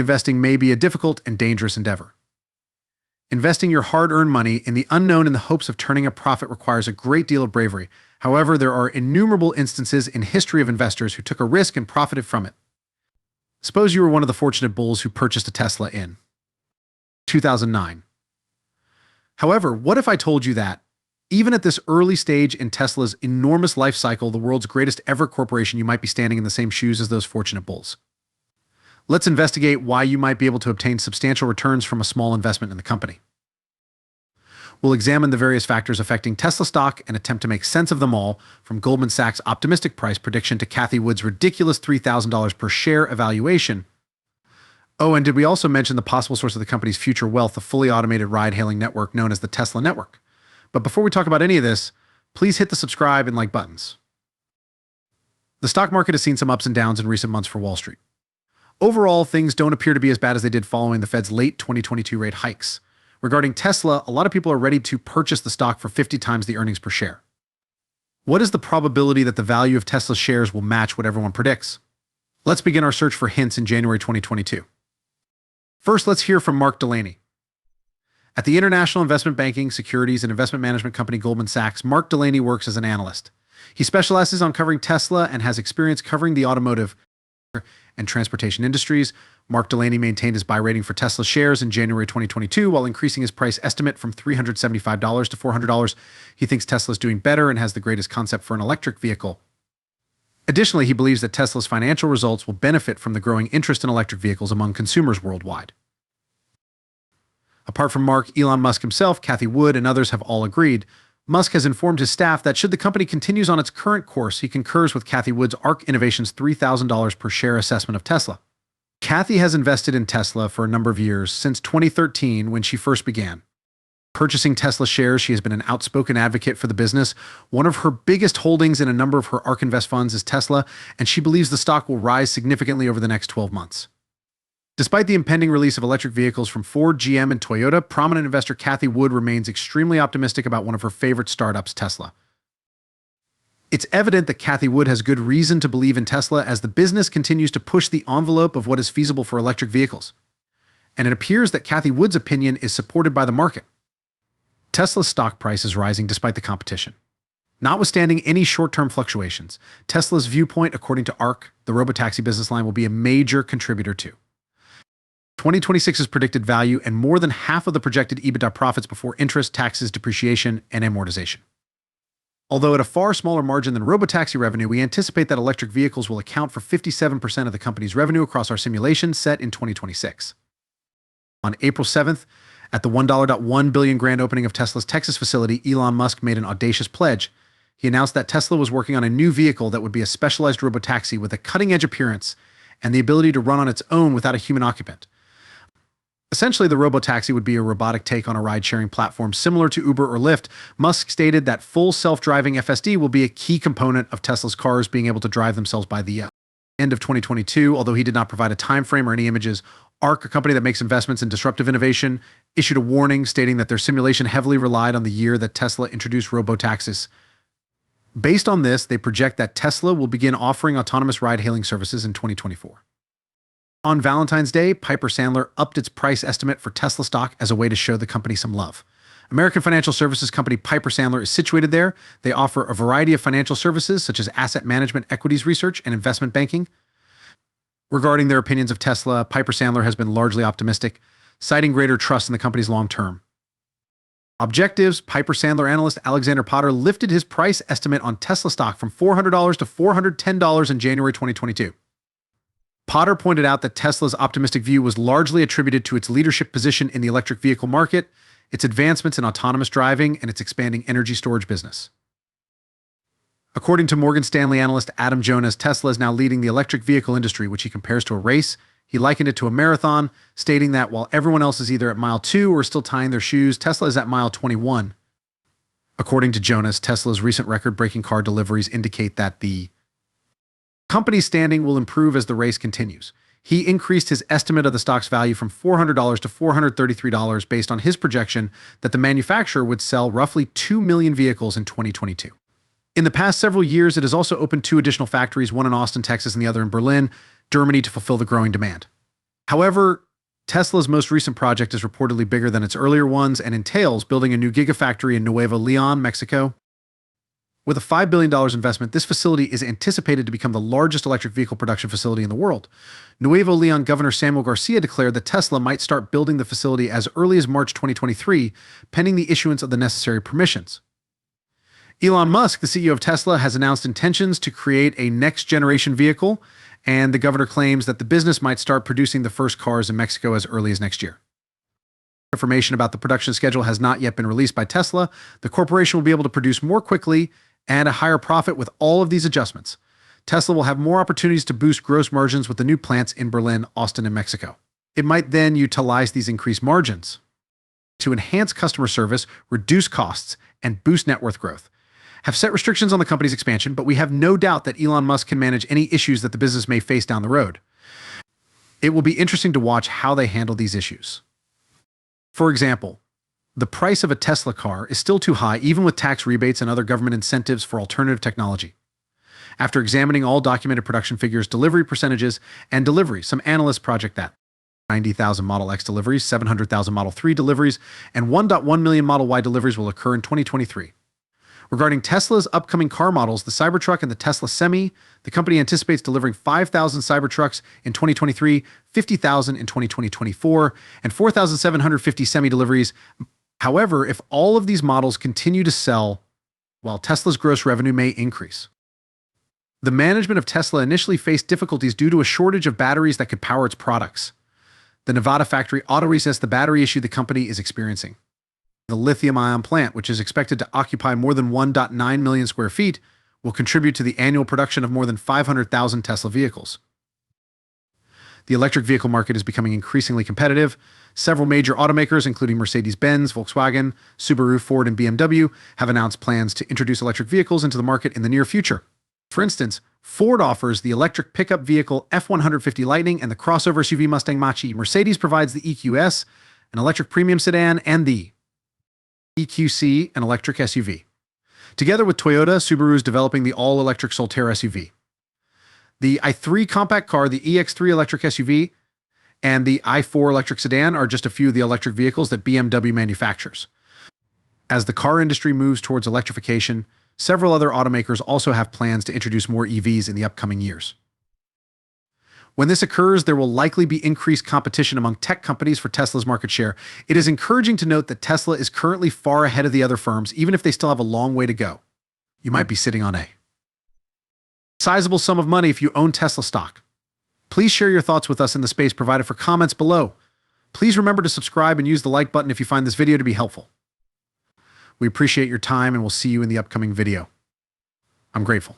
Investing may be a difficult and dangerous endeavor. Investing your hard-earned money in the unknown in the hopes of turning a profit requires a great deal of bravery. However, there are innumerable instances in history of investors who took a risk and profited from it. Suppose you were one of the fortunate bulls who purchased a Tesla in 2009. However, what if I told you that, even at this early stage in Tesla's enormous life cycle, the world's greatest ever corporation, you might be standing in the same shoes as those fortunate bulls? Let's investigate why you might be able to obtain substantial returns from a small investment in the company. We'll examine the various factors affecting Tesla stock and attempt to make sense of them all, from Goldman Sachs' optimistic price prediction to Cathie Wood's ridiculous $3,000 per share evaluation. Oh, and did we also mention the possible source of the company's future wealth, the fully automated ride-hailing network known as the Tesla network? But before we talk about any of this, please hit the subscribe and like buttons. The stock market has seen some ups and downs in recent months for Wall Street. Overall, things don't appear to be as bad as they did following the Fed's late 2022 rate hikes. Regarding Tesla, a lot of people are ready to purchase the stock for 50 times the earnings per share. What is the probability that the value of Tesla shares will match what everyone predicts? Let's begin our search for hints in January 2022. First, let's hear from Mark Delaney. At the international investment banking, securities, and investment management company Goldman Sachs, Mark Delaney works as an analyst. He specializes on covering Tesla and has experience covering the automotive and transportation industries. Mark Delaney maintained his buy rating for Tesla shares in January 2022 while increasing his price estimate from $375 to $400. He thinks Tesla is doing better and has the greatest concept for an electric vehicle. Additionally, he believes that Tesla's financial results will benefit from the growing interest in electric vehicles among consumers worldwide. Apart from Mark, Elon Musk himself, Cathie Wood, and others have all agreed. Musk has informed his staff that should the company continues on its current course, he concurs with Cathie Wood's ARK Innovation's $3,000 per share assessment of Tesla. Cathie has invested in Tesla for a number of years, since 2013 when she first began. Purchasing Tesla shares, she has been an outspoken advocate for the business. One of her biggest holdings in a number of her ARK Invest funds is Tesla, and she believes the stock will rise significantly over the next 12 months. Despite the impending release of electric vehicles from Ford, GM, and Toyota, prominent investor Cathie Wood remains extremely optimistic about one of her favorite startups, Tesla. It's evident that Cathie Wood has good reason to believe in Tesla as the business continues to push the envelope of what is feasible for electric vehicles. And it appears that Cathie Wood's opinion is supported by the market. Tesla's stock price is rising despite the competition. Notwithstanding any short-term fluctuations, Tesla's viewpoint, according to ARK, the robotaxi business line, will be a major contributor to 2026's predicted value and more than half of the projected EBITDA profits before interest, taxes, depreciation, and amortization. Although at a far smaller margin than robotaxi revenue, we anticipate that electric vehicles will account for 57% of the company's revenue across our simulation set in 2026. On April 7th, at the $1.1 billion grand opening of Tesla's Texas facility, Elon Musk made an audacious pledge. He announced that Tesla was working on a new vehicle that would be a specialized robotaxi with a cutting-edge appearance and the ability to run on its own without a human occupant. Essentially, the robotaxi would be a robotic take on a ride-sharing platform similar to Uber or Lyft. Musk stated that full self-driving FSD will be a key component of Tesla's cars being able to drive themselves by the end of 2022, although he did not provide a time frame or any images. ARK, a company that makes investments in disruptive innovation, issued a warning stating that their simulation heavily relied on the year that Tesla introduced robotaxis. Based on this, they project that Tesla will begin offering autonomous ride-hailing services in 2024. On Valentine's Day, Piper Sandler upped its price estimate for Tesla stock as a way to show the company some love. American financial services company Piper Sandler is situated there. They offer a variety of financial services such as asset management, equities research, and investment banking. Regarding their opinions of Tesla, Piper Sandler has been largely optimistic, citing greater trust in the company's long-term objectives. Piper Sandler analyst Alexander Potter lifted his price estimate on Tesla stock from $400 to $410 in January 2022. Potter pointed out that Tesla's optimistic view was largely attributed to its leadership position in the electric vehicle market, its advancements in autonomous driving, and its expanding energy storage business. According to Morgan Stanley analyst Adam Jonas, Tesla is now leading the electric vehicle industry, which he compares to a race. He likened it to a marathon, stating that while everyone else is either at mile 2 or still tying their shoes, Tesla is at mile 21. According to Jonas, Tesla's recent record-breaking car deliveries indicate that the company's standing will improve as the race continues. He increased his estimate of the stock's value from $400 to $433 based on his projection that the manufacturer would sell roughly 2 million vehicles in 2022. In the past several years, it has also opened 2 additional factories, one in Austin, Texas, and the other in Berlin, Germany, to fulfill the growing demand. However, Tesla's most recent project is reportedly bigger than its earlier ones and entails building a new gigafactory in Nuevo Leon, Mexico. With a $5 billion investment, this facility is anticipated to become the largest electric vehicle production facility in the world. Nuevo Leon Governor Samuel Garcia declared that Tesla might start building the facility as early as March 2023, pending the issuance of the necessary permissions. Elon Musk, the CEO of Tesla, has announced intentions to create a next-generation vehicle, and the governor claims that the business might start producing the first cars in Mexico as early as next year. Information about the production schedule has not yet been released by Tesla. The corporation will be able to produce more quickly and a higher profit with all of these adjustments. Tesla will have more opportunities to boost gross margins with the new plants in Berlin, Austin, and Mexico. It might then utilize these increased margins to enhance customer service, reduce costs, and boost net worth growth. Have set restrictions on the company's expansion, but we have no doubt that Elon Musk can manage any issues that the business may face down the road. It will be interesting to watch how they handle these issues. For example, the price of a Tesla car is still too high, even with tax rebates and other government incentives for alternative technology. After examining all documented production figures, delivery percentages, and deliveries, some analysts project that 90,000 Model X deliveries, 700,000 Model 3 deliveries, and 1.1 million Model Y deliveries will occur in 2023. Regarding Tesla's upcoming car models, the Cybertruck and the Tesla Semi, the company anticipates delivering 5,000 Cybertrucks in 2023, 50,000 in 2024, and 4,750 Semi deliveries. However, if all of these models continue to sell, while Tesla's gross revenue may increase. The management of Tesla initially faced difficulties due to a shortage of batteries that could power its products. The Nevada factory auto-resets the battery issue the company is experiencing. The lithium-ion plant, which is expected to occupy more than 1.9 million square feet, will contribute to the annual production of more than 500,000 Tesla vehicles. The electric vehicle market is becoming increasingly competitive. Several major automakers, including Mercedes-Benz, Volkswagen, Subaru, Ford, and BMW, have announced plans to introduce electric vehicles into the market in the near future. For instance, Ford offers the electric pickup vehicle F-150 Lightning and the crossover SUV Mustang Mach-E. Mercedes provides the EQS, an electric premium sedan, and the EQC, an electric SUV. Together with Toyota, Subaru is developing the all-electric Solterra SUV. The i3 compact car, the EX3 electric SUV, and the i4 electric sedan are just a few of the electric vehicles that BMW manufactures. As the car industry moves towards electrification, several other automakers also have plans to introduce more EVs in the upcoming years. When this occurs, there will likely be increased competition among tech companies for Tesla's market share. It is encouraging to note that Tesla is currently far ahead of the other firms, even if they still have a long way to go. You might be sitting on a sizable sum of money if you own Tesla stock. Please share your thoughts with us in the space provided for comments below. Please remember to subscribe and use the like button if you find this video to be helpful. We appreciate your time and we'll see you in the upcoming video. I'm grateful.